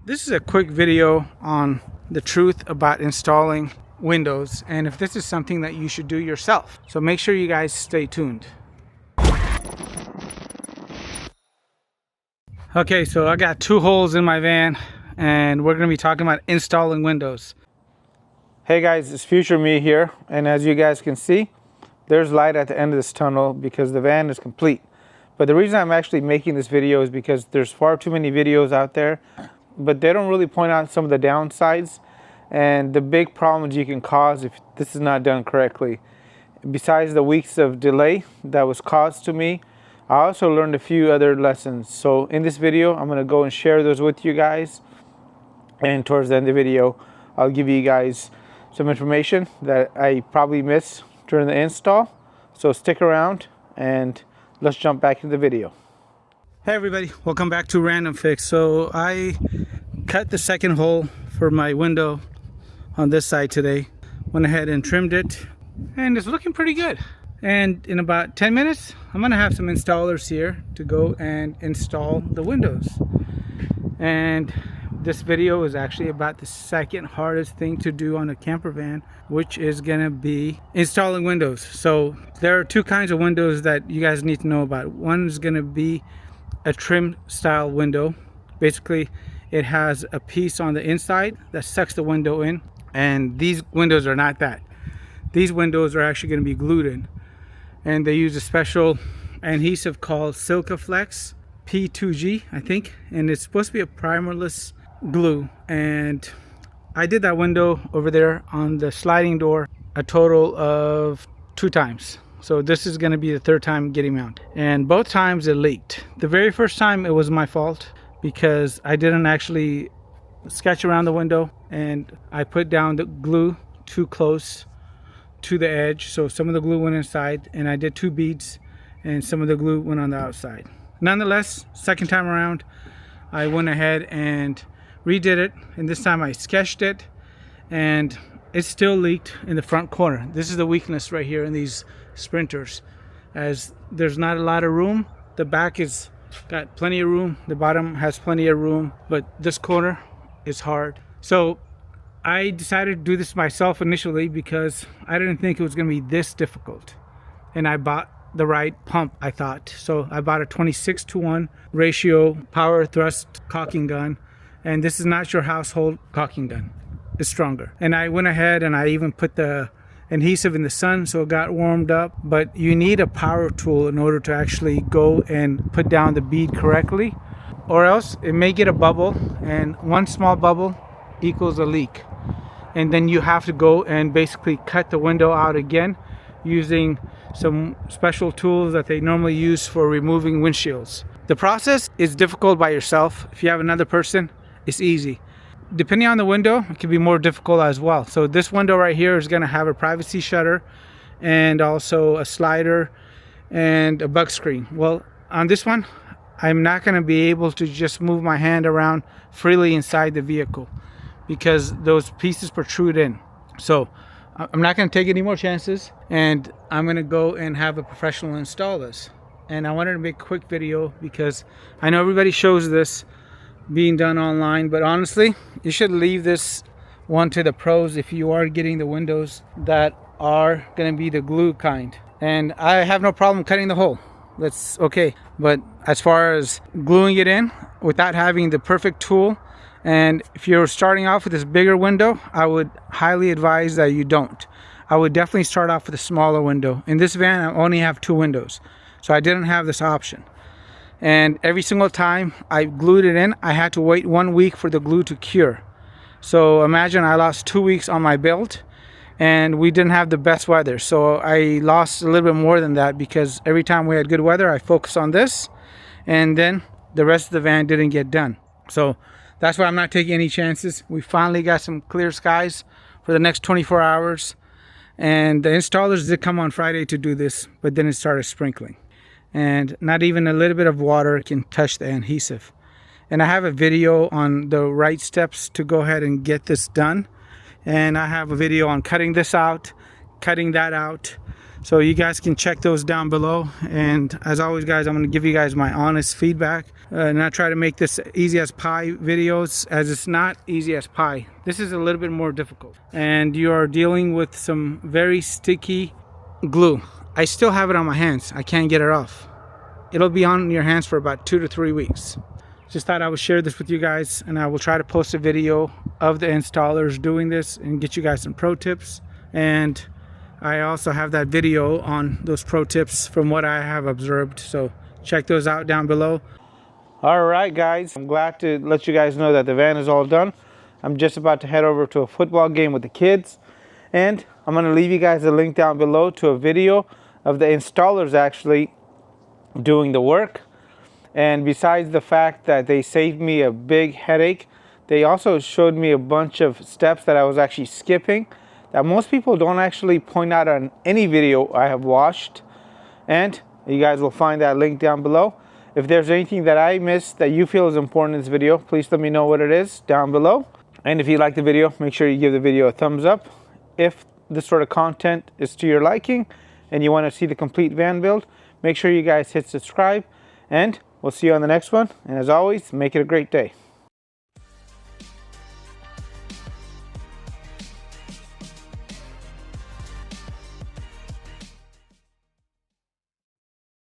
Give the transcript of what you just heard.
This is a quick video on the truth about installing windows and if this is something that you should do yourself. So make sure you guys stay tuned. Okay, so I got 2 holes in my van and we're going to be talking about installing windows. Hey guys, it's future me here, and as you guys can see, there's light at the end of this tunnel because the van is complete. But the reason I'm actually making this video is because there's far too many videos out there, but they don't really point out some of the downsides and the big problems you can cause if this is not done correctly. Besides the weeks of delay that was caused to me, I also learned a few other lessons. So in this video, I'm going to go and share those with you guys, and towards the end of the video, I'll give you guys some information that I probably missed during the install. So stick around and let's jump back into the video. Hey everybody, welcome back to Random Fix. So I cut the second hole for my window on this side today. Went ahead and trimmed it and it's looking pretty good. And in about 10 minutes, I'm gonna have some installers here to go and install the windows. And this video is actually about the second hardest thing to do on a camper van, which is gonna be installing windows. So there are 2 kinds of windows that you guys need to know about. One is gonna be a trim style window. Basically, it has a piece on the inside that sucks the window in, and these windows are not that. These windows are actually gonna be glued in, and they use a special adhesive called Silcaflex P2G, I think, and it's supposed to be a primerless glue. And I did that window over there on the sliding door a total of 2 times. So this is going to be the 3rd time getting mounted, and both times it leaked. The very first time it was my fault because I didn't actually sketch around the window and I put down the glue too close to the edge, so some of the glue went inside, and I did 2 beads and some of the glue went on the outside. Nonetheless, second time around I went ahead and redid it, and this time I sketched it and it still leaked in the front corner. This is the weakness right here in these sprinters, as there's not a lot of room. The back is got plenty of room, the bottom has plenty of room, but this corner is hard. So I decided to do this myself initially because I didn't think it was going to be this difficult, and I bought the right pump, I thought. So I bought a 26:1 ratio power thrust caulking gun, and this is not your household caulking gun. It's stronger. And I went ahead and I even put the adhesive in the sun so it got warmed up. But you need a power tool in order to actually go and put down the bead correctly, or else it may get a bubble, and 1 small bubble equals a leak. And then you have to go and basically cut the window out again using some special tools that they normally use for removing windshields. The process is difficult by yourself. If you have another person, it's easy. Depending on the window, it can be more difficult as well. So this window right here is going to have a privacy shutter and also a slider and a bug screen. Well, on this one, I'm not going to be able to just move my hand around freely inside the vehicle because those pieces protrude in. So I'm not going to take any more chances, and I'm going to go and have a professional install this. And I wanted to make a quick video because I know everybody shows this being done online, but honestly, you should leave this one to the pros if you are getting the windows that are going to be the glue kind. And I have no problem cutting the hole. That's okay. But as far as gluing it in without having the perfect tool, and if you're starting off with this bigger window, I would highly advise that you don't. I would definitely start off with a smaller window. In this van, I only have 2 windows, so I didn't have this option. And every single time I glued it in, I had to wait 1 week for the glue to cure. So imagine I lost 2 weeks on my build, and we didn't have the best weather. So I lost a little bit more than that because every time we had good weather, I focused on this, and then the rest of the van didn't get done. So that's why I'm not taking any chances. We finally got some clear skies for the next 24 hours. And the installers did come on Friday to do this, but then it started sprinkling. And not even a little bit of water can touch the adhesive. And I have a video on the right steps to go ahead and get this done. And I have a video on cutting this out, cutting that out. So you guys can check those down below. And as always, guys, I'm going to give you guys my honest feedback. And I try to make this easy as pie videos, as it's not easy as pie. This is a little bit more difficult. And you are dealing with some very sticky glue. I still have it on my hands. I can't get it off. It'll be on your hands for about 2 to 3 weeks. Just thought I would share this with you guys, and I will try to post a video of the installers doing this and get you guys some pro tips. And I also have that video on those pro tips from what I have observed, so check those out down below. All right, guys, I'm glad to let you guys know that the van is all done. I'm just about to head over to a football game with the kids, and I'm going to leave you guys a link down below to a video of the installers actually doing the work. And besides the fact that they saved me a big headache, they also showed me a bunch of steps that I was actually skipping that most people don't actually point out on any video I have watched. And you guys will find that link down below. If there's anything that I missed that you feel is important in this video, please let me know what it is down below. And if you like the video, make sure you give the video a thumbs up. If this sort of content is to your liking and you want to see the complete van build, make sure you guys hit subscribe, and we'll see you on the next one. And as always, make it a great day.